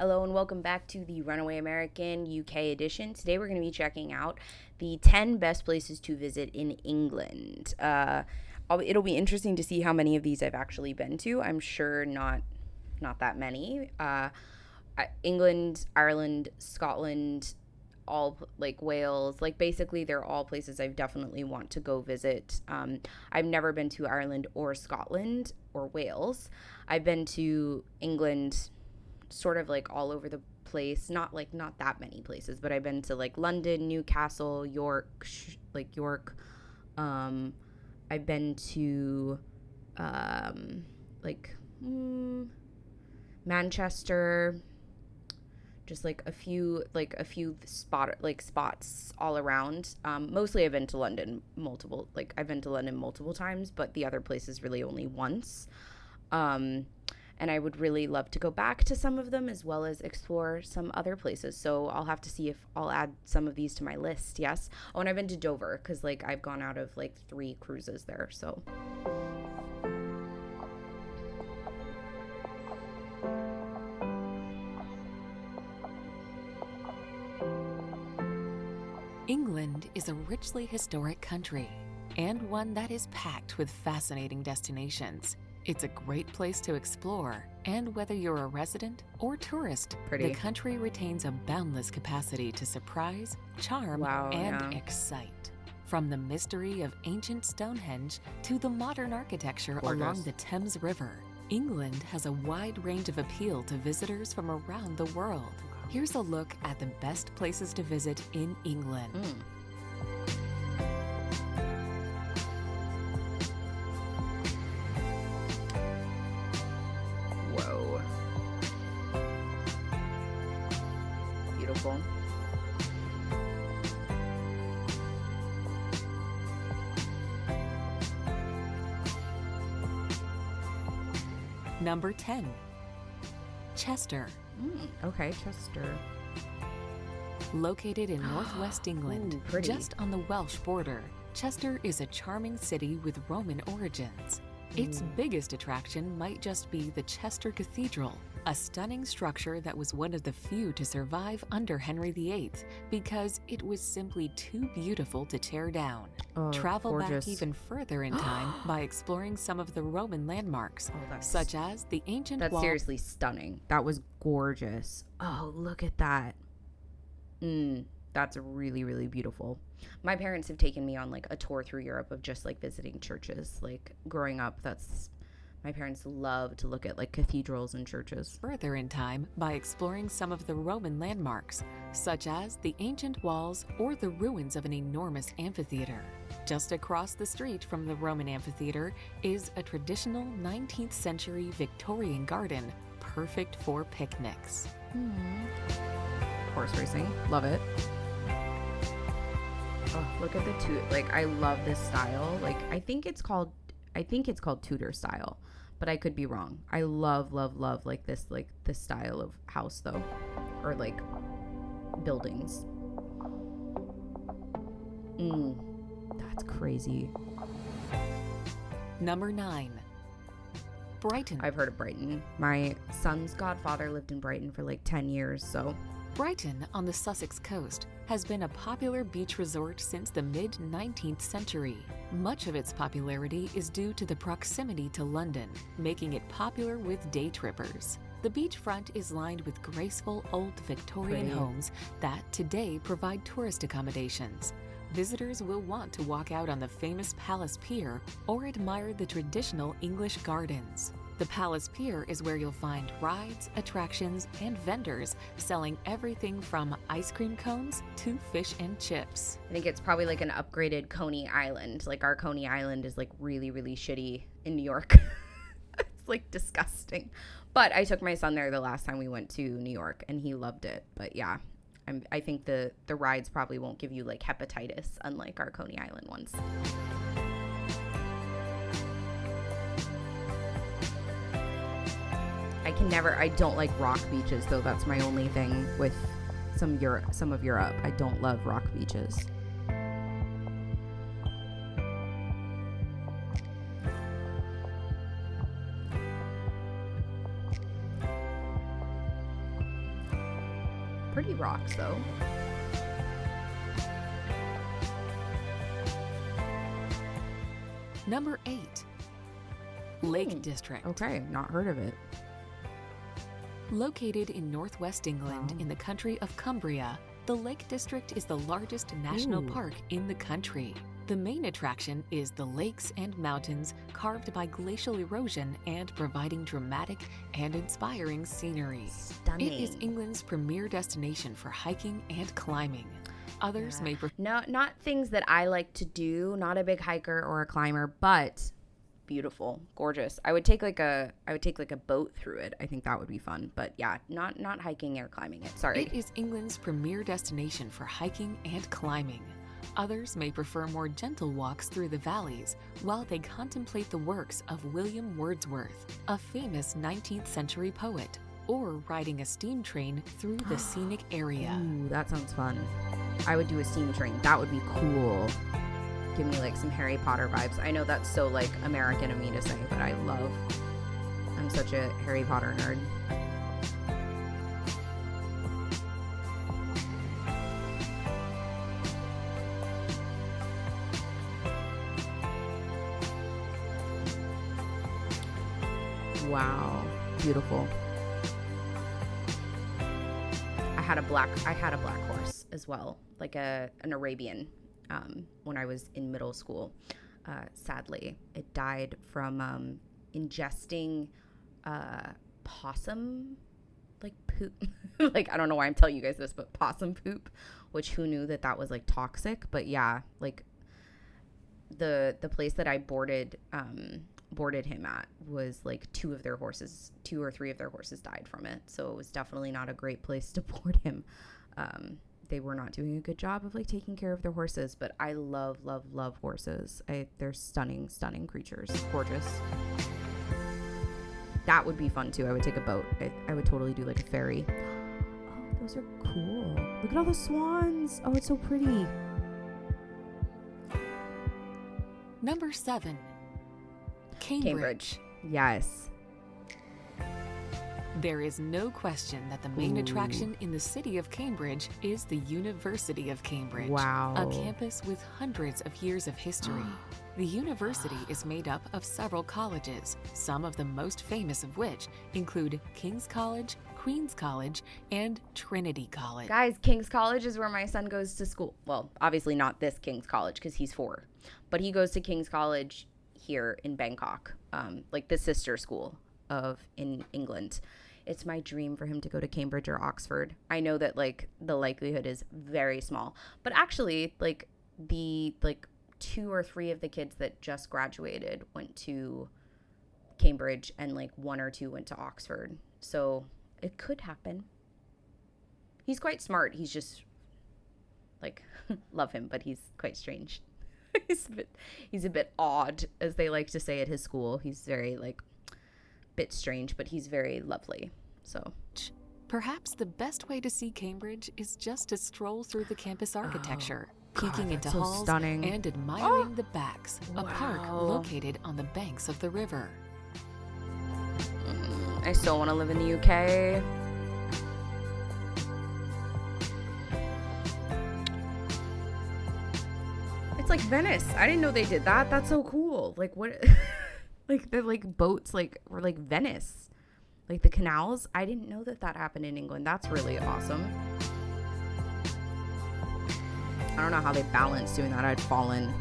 Hello and welcome back to the Runaway American UK edition. Today we're going to be checking out the 10 best places to visit in England. It'll be interesting to see how many of these I've actually been to. I'm sure not that many. England, Ireland, Scotland, all like Wales, like basically they're all places I definitely want to go visit. I've never been to Ireland or Scotland or Wales. I've been to England sort of like all over the place, not that many places, but I've been to like London, Newcastle, York. I've been to like Manchester, just like a few spots all around. Mostly I've been to London multiple times, but the other places really only once. And I would really love to go back to some of them as well as explore some other places. So I'll have to see if I'll add some of these to my list. Yes. Oh, and I've been to Dover because like I've gone out of like 3 cruises there. So. England is a richly historic country and one that is packed with fascinating destinations. It's a great place to explore, and whether you're a resident or tourist, the country retains a boundless capacity to surprise, charm, and excite. From the mystery of ancient Stonehenge to the modern architecture along the Thames River, England has a wide range of appeal to visitors from around the world. Here's a look at the best places to visit in England. Whoa. Beautiful. Number 10. Chester. Okay, Chester. Located in northwest England, Ooh, just on the Welsh border, Chester is a charming city with Roman origins. Its biggest attraction might just be the Chester Cathedral, a stunning structure that was one of the few to survive under Henry VIII because it was simply too beautiful to tear down. Travel back even further in time by exploring some of the Roman landmarks, such as the ancient wall. That's seriously stunning. That was gorgeous. Oh, look at that. That's really, really beautiful. My parents have taken me on like a tour through Europe of just like visiting churches. Like growing up, my parents love to look at like cathedrals and churches. Further in time by exploring some of the Roman landmarks, such as the ancient walls or the ruins of an enormous amphitheater. Just across the street from the Roman amphitheater is a traditional 19th century Victorian garden, perfect for picnics. Horse racing, love it. Oh, look at the like I love this style. Like I think it's called Tudor style, but I could be wrong. I love like this style of house though, or like buildings. That's crazy. Number 9. Brighton. I've heard of Brighton. My son's godfather lived in Brighton for like 10 years, so. Brighton on the Sussex coast has been a popular beach resort since the mid-19th century. Much of its popularity is due to the proximity to London, making it popular with day trippers. The beachfront is lined with graceful old Victorian homes that today provide tourist accommodations. Visitors will want to walk out on the famous Palace Pier or admire the traditional English gardens. The Palace Pier is where you'll find rides, attractions, and vendors selling everything from ice cream cones to fish and chips. I think it's probably like an upgraded Coney Island. Like our Coney Island is like really, really shitty in New York. It's like disgusting. But I took my son there the last time we went to New York and he loved it. But yeah, I think the rides probably won't give you like hepatitis unlike our Coney Island ones. I don't like rock beaches though. That's my only thing with some of Europe. I don't love rock beaches. Pretty rocks, though. Number 8. Lake District. Okay, not heard of it. Located in northwest England in the country of Cumbria, the Lake District is the largest national park in the country. The main attraction is the lakes and mountains carved by glacial erosion and providing dramatic and inspiring scenery. Stunning. It is England's premier destination for hiking and climbing. Others may prefer... No, not things that I like to do. Not a big hiker or a climber, but beautiful, gorgeous. I would take like a boat through it. I think that would be fun. But yeah, not hiking or climbing it. Sorry. It is England's premier destination for hiking and climbing. Others may prefer more gentle walks through the valleys while they contemplate the works of William Wordsworth, a famous 19th century poet, or riding a steam train through the scenic area. Ooh, that sounds fun. I would do a steam train. That would be cool. Give me like some Harry Potter vibes. I know that's so like American of me to say, but I'm such a Harry Potter nerd. Wow, beautiful. I had a black horse as well, like an Arabian, when I was in middle school. Sadly, it died from ingesting possum like poop. Like, I don't know why I'm telling you guys this, but possum poop, which who knew that was like toxic. But yeah, like the place that I boarded him at was like two or three of their horses died from it. So it was definitely not a great place to board him. They were not doing a good job of like taking care of their horses, but I love horses. They're stunning creatures. Gorgeous. That would be fun too. I would take a boat. I would totally do like a ferry. Oh, those are cool. Look at all the swans. Oh, it's so pretty. Number 7. Cambridge. Yes. There is no question that the main attraction in the city of Cambridge is the University of Cambridge. Wow. A campus with hundreds of years of history. The university is made up of several colleges, some of the most famous of which include King's College, Queen's College, and Trinity College. Guys, King's College is where my son goes to school. Well, obviously not this King's College because he's 4, but he goes to King's College here in Bangkok, like the sister school in England. It's my dream for him to go to Cambridge or Oxford. I know that like the likelihood is very small, but actually like the 2 or 3 of the kids that just graduated went to Cambridge and like 1 or 2 went to Oxford. So it could happen. He's quite smart. He's just like love him, but he's quite strange. He's a bit odd, as they like to say at his school. He's very like bit strange, but he's very lovely. So perhaps the best way to see Cambridge is just to stroll through the campus architecture, peeking into so halls stunning. and admiring the Backs, a park Wow. located on the banks of the river. I still want to live in the UK. It's like Venice. I didn't know they did that. That's so cool. Like what? Like the like boats were like Venice. Like the canals. I didn't know that happened in England. That's really awesome. I don't know how they balance doing that. I'd fallen.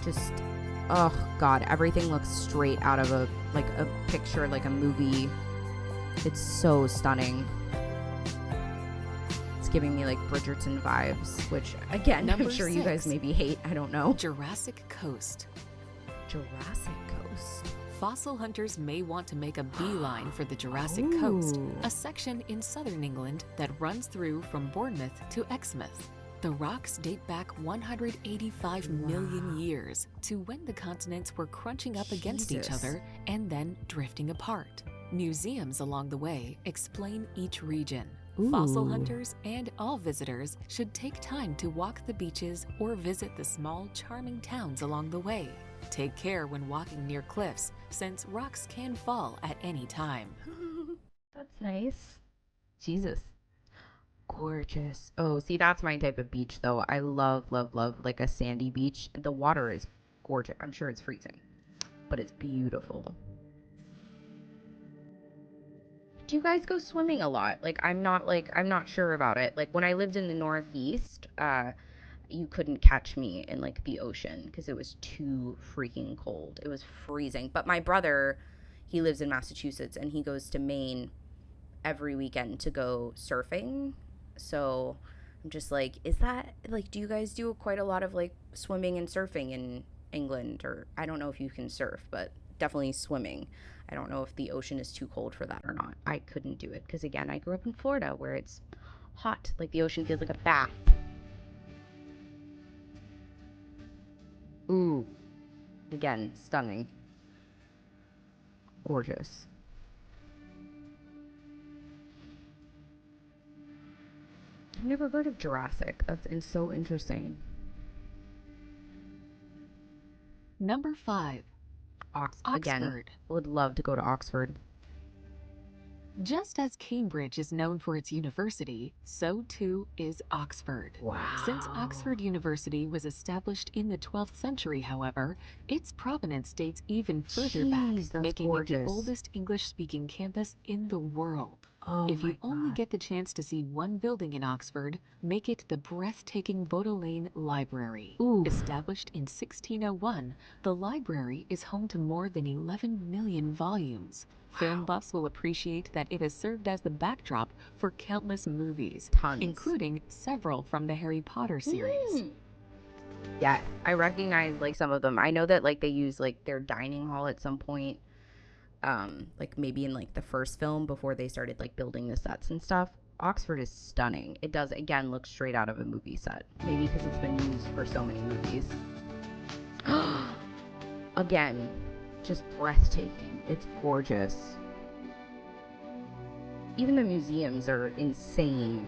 Just, oh God, everything looks straight out of a picture, like a movie. It's so stunning. It's giving me like Bridgerton vibes, which again, Number I'm sure you 6. guys maybe hate. I don't know. Jurassic Coast. Jurassic Coast. Fossil hunters may want to make a beeline for the Jurassic Coast, a section in southern England that runs through from Bournemouth to Exmouth. The rocks date back 185 million years to when the continents were crunching up against each Jesus. other and then drifting apart. Museums along the way explain each region. Fossil Ooh. hunters and all visitors should take time to walk the beaches or visit the small, charming towns along the way. Take care when walking near cliffs, since rocks can fall at any time. That's nice. Jesus. Gorgeous. Oh, see, that's my type of beach, though. I love, love, love like a sandy beach. The water is gorgeous. I'm sure it's freezing, but it's beautiful. Do you guys go swimming a lot? I'm not sure about it. Like when I lived in the Northeast, you couldn't catch me in like the ocean because it was too freaking cold. It was freezing. But my brother, he lives in Massachusetts and he goes to Maine every weekend to go surfing. So I'm just like, is that like, do you guys do quite a lot of like swimming and surfing in England? Or I don't know if you can surf, but definitely swimming. I don't know if the ocean is too cold for that or not. I couldn't do it because, again, I grew up in Florida where it's hot. Like the ocean feels like a bath. Ooh, again, stunning. Gorgeous. I've never heard of Jurassic. That's so interesting. Number 5. Again, Oxford. would love to go to Oxford. Just as Cambridge is known for its university, so too is Oxford. Since Wow. Oxford University was established in the 12th century, however, its provenance dates even further back, Jeez, that's making it the gorgeous. oldest English-speaking campus in the world. Oh If you my only God. get the chance to see one building in Oxford, make it the breathtaking Bodleian Library. Oof. Established in 1601, the library is home to more than 11 million volumes. Film buffs will appreciate that it has served as the backdrop for countless movies, Tons. including several from the Harry Potter series. Yeah, I recognize like some of them. I know that like they use like their dining hall at some point, like maybe in like the first film before they started like building the sets and stuff. Oxford is stunning. It does again look straight out of a movie set. Maybe because it's been used for so many movies. Again, just breathtaking. It's gorgeous. Even the museums are insane.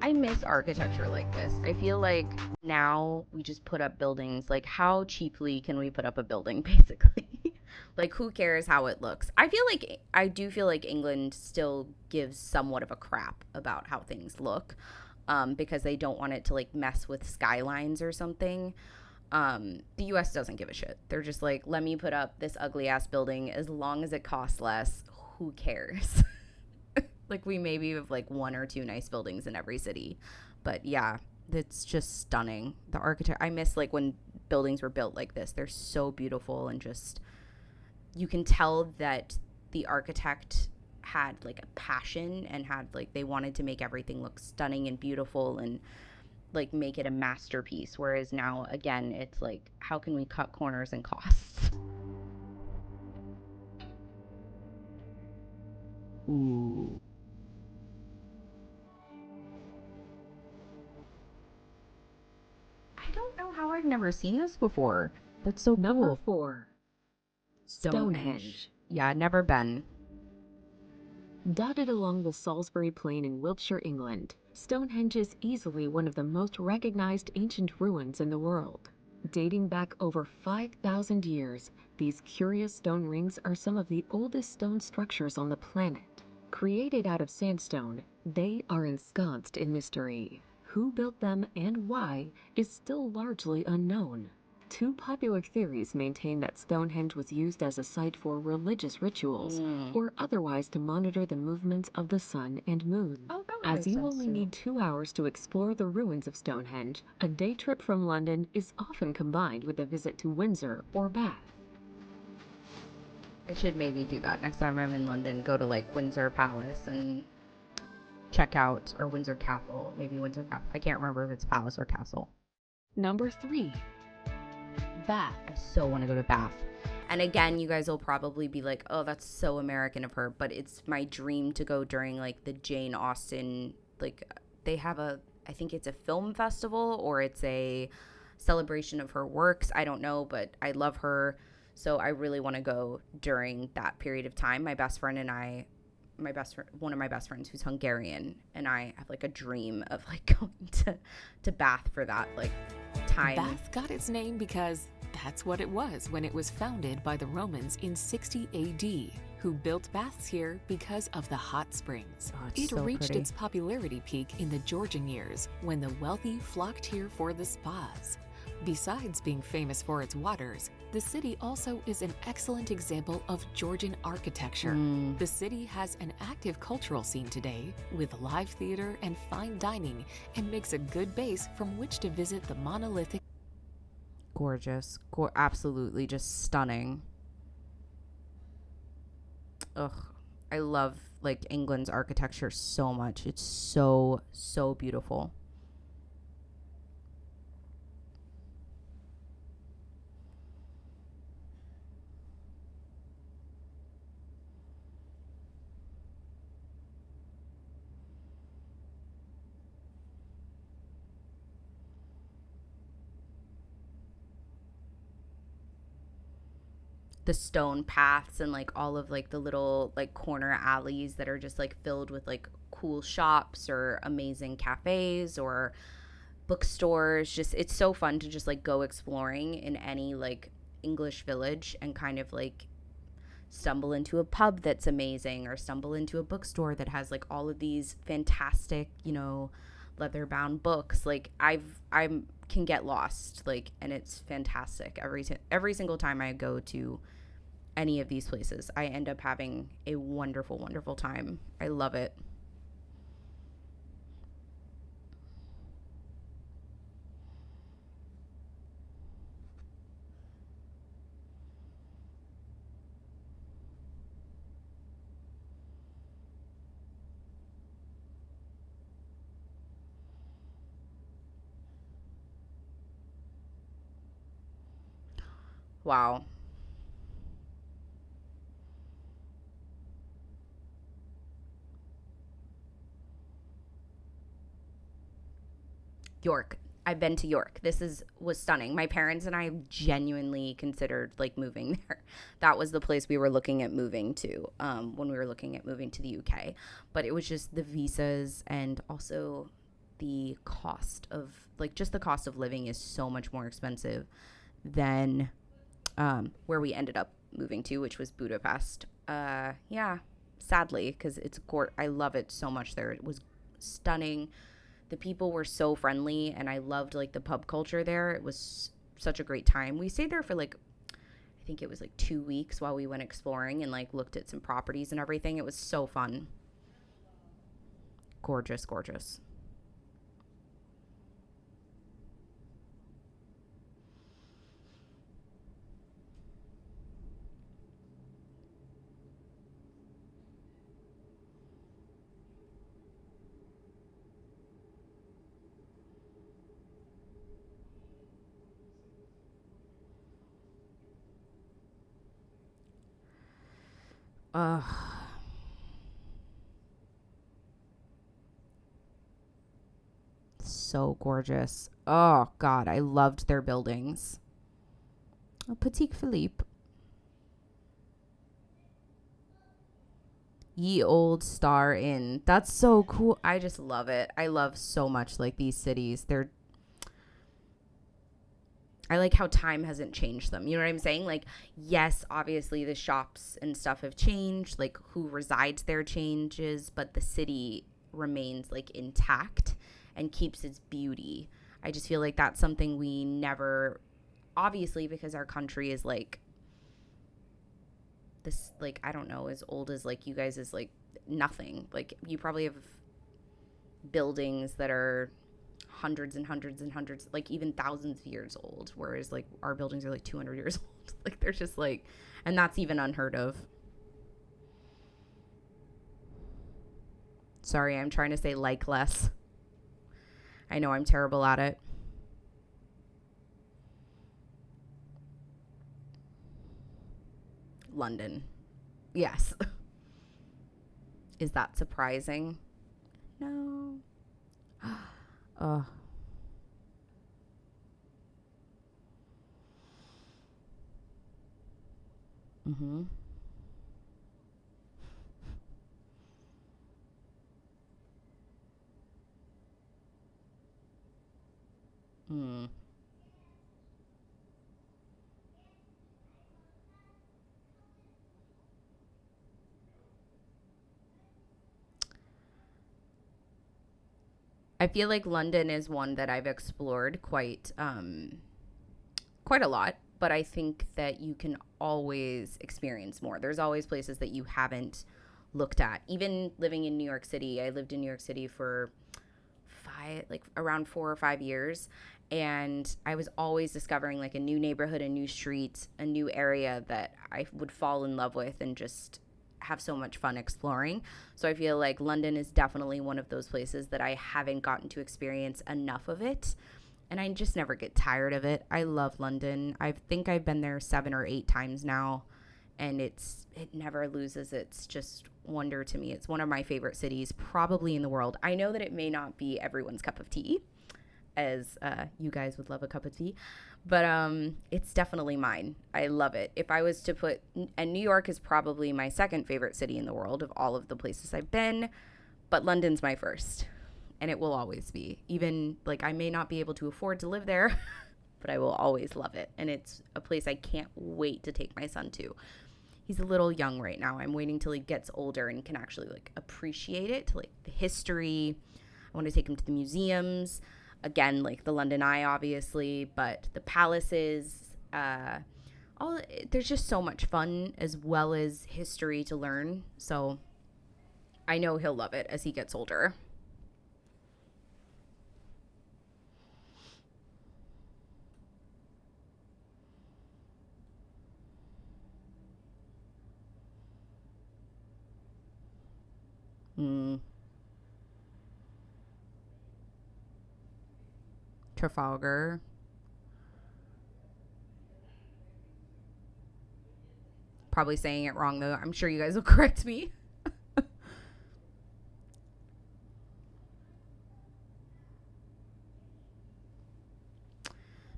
I miss architecture like this. I feel like now we just put up buildings. Like, how cheaply can we put up a building, basically? Like, who cares how it looks? I do feel like England still gives somewhat of a crap about how things look, because they don't want it to like mess with skylines or something. The US doesn't give a shit. They're just like, let me put up this ugly ass building as long as it costs less. Who cares? Like we maybe have like one or two nice buildings in every city. But yeah, it's just stunning. The architect, I miss like when buildings were built like this. They're so beautiful and just you can tell that the architect had like a passion and had like they wanted to make everything look stunning and beautiful and like make it a masterpiece, whereas now again it's like how can we cut corners and costs. Ooh. I don't know how I've never seen this before. That's so Number cool. 4. Stonehenge. Yeah, never been. Dotted along the Salisbury Plain in Wiltshire, England, Stonehenge is easily one of the most recognized ancient ruins in the world. Dating back over 5,000 years, these curious stone rings are some of the oldest stone structures on the planet. Created out of sandstone, they are ensconced in mystery. Who built them and why is still largely unknown. Two popular theories maintain that Stonehenge was used as a site for religious rituals or otherwise to monitor the movements of the sun and moon. Oh, that would As make you sense only too. need 2 hours to explore the ruins of Stonehenge, a day trip from London is often combined with a visit to Windsor or Bath. I should maybe do that next time I'm in London. Go to like Windsor Palace and check out, or Windsor Castle. Maybe Windsor Castle. I can't remember if it's palace or castle. Number 3. Bath. I so want to go to Bath. And again, you guys will probably be like, oh, that's so American of her. But it's my dream to go during like the Jane Austen, like they have I think it's a film festival or it's a celebration of her works. I don't know, but I love her. So I really want to go during that period of time. My best friend and I, one of my best friends who's Hungarian, and I have like a dream of like going to Bath for that like time. Bath got its name because That's what it was when it was founded by the Romans in 60 AD, who built baths here because of the hot springs. Oh, it's It so reached pretty. its popularity peak in the Georgian years when the wealthy flocked here for the spas. Besides being famous for its waters, the city also is an excellent example of Georgian architecture. The city has an active cultural scene today with live theater and fine dining, and makes a good base from which to visit the monolithic. Gorgeous. Absolutely just stunning. Ugh. I love like England's architecture so much. It's so, so beautiful. The stone paths and like all of like the little like corner alleys that are just like filled with like cool shops or amazing cafes or bookstores. Just it's so fun to just like go exploring in any like English village and kind of like stumble into a pub that's amazing or stumble into a bookstore that has like all of these fantastic, leather bound books. Like I'm can get lost, like, and it's fantastic every single time I go to any of these places. I end up having a wonderful, wonderful time. I love it. Wow. York. I've been to York. Was stunning. My parents and I genuinely considered like moving there. That was the place we were looking at moving to when we were looking at moving to the UK. But it was just the visas and also the cost of like just the cost of living is so much more expensive than where we ended up moving to, which was Budapest. Yeah, sadly, because I love it so much there. It was stunning. The people were so friendly, and I loved like the pub culture there. It was such a great time. We stayed there for like I think it was like 2 weeks while we went exploring and like looked at some properties and everything. It was so fun. Gorgeous, gorgeous. Ugh, so gorgeous. Oh God, I loved their buildings. Oh, Petit Philippe. Ye Old Star Inn. That's so cool. I just love it. I love so much like these cities. I like how time hasn't changed them. You know what I'm saying? Like, yes, obviously the shops and stuff have changed, like who resides there changes, but the city remains like intact and keeps its beauty. I just feel like that's something we never, obviously, because our country is like this, like, I don't know, as old as like you guys is like nothing. Like, you probably have buildings that are hundreds and hundreds and hundreds, like even thousands of years old, whereas like our buildings are like 200 years old. Like they're just like, and that's even unheard of. Sorry, I'm trying to say like less. I know I'm terrible at it. London. Yes. Is that surprising? No. Oh. Mm-hmm. Mm. I feel like London is one that I've explored quite a lot, but I think that you can always experience more. There's always places that you haven't looked at. Even living in New York City, I lived in New York City for around 4 or 5 years, and I was always discovering like a new neighborhood, a new street, a new area that I would fall in love with and just have so much fun exploring. So I feel like London is definitely one of those places that I haven't gotten to experience enough of it. And I just never get tired of it. I love London. I think I've been there 7 or 8 times now, and it never loses its just wonder to me. It's one of my favorite cities probably in the world. I know that it may not be everyone's cup of tea, as you guys would love a cup of tea, but it's definitely mine. I love it. If I was to put, and New York is probably my second favorite city in the world of all of the places I've been, but London's my first, and it will always be. Even like I may not be able to afford to live there, but I will always love it, and it's a place I can't wait to take my son to. He's a little young right now. I'm waiting till he gets older and can actually like appreciate it, like the history. I want to take him to the museums. Again, like the London Eye, obviously, but the palaces, there's just so much fun as well as history to learn. So I know he'll love it as he gets older. Mm, Trafalgar. Probably saying it wrong, though. I'm sure you guys will correct me.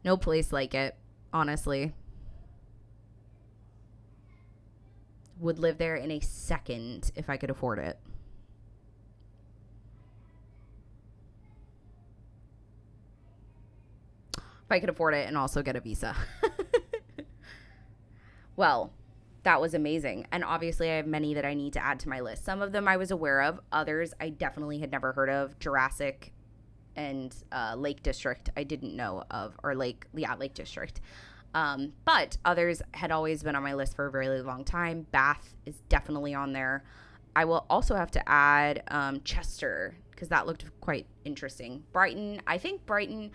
No place like it, honestly. Would live there in a second if I could afford it. If I could afford it and also get a visa. Well, that was amazing. And obviously, I have many that I need to add to my list. Some of them I was aware of, others I definitely had never heard of. Jurassic and Lake District, I didn't know of, or Lake District. But others had always been on my list for a very long time. Bath is definitely on there. I will also have to add Chester because that looked quite interesting. Brighton, I think Brighton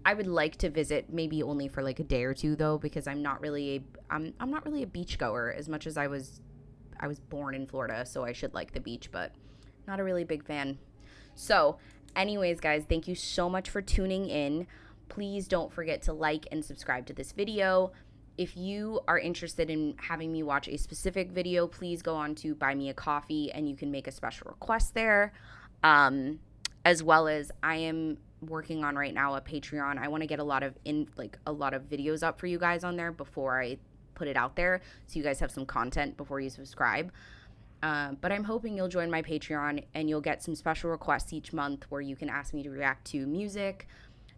I would like to visit, maybe only for like a day or two though, because I'm not really a beach goer as much as I was born in Florida, so I should like the beach, but not a really big fan. So, anyways, guys, thank you so much for tuning in. Please don't forget to like and subscribe to this video. If you are interested in having me watch a specific video, please go on to Buy Me a Coffee and you can make a special request there. As well as I am working on right now a Patreon. I want to get a lot of videos up for you guys on there before I put it out there, so you guys have some content before you subscribe. But I'm hoping you'll join my Patreon and you'll get some special requests each month where you can ask me to react to music,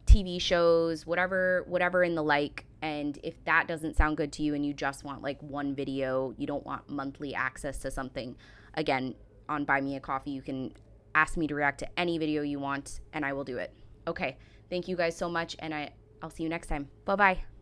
TV shows, whatever in the like. And if that doesn't sound good to you and you just want like one video, you don't want monthly access to something, again, on Buy Me a Coffee, you can ask me to react to any video you want and I will do it. Okay, thank you guys so much, and I'll see you next time. Bye-bye.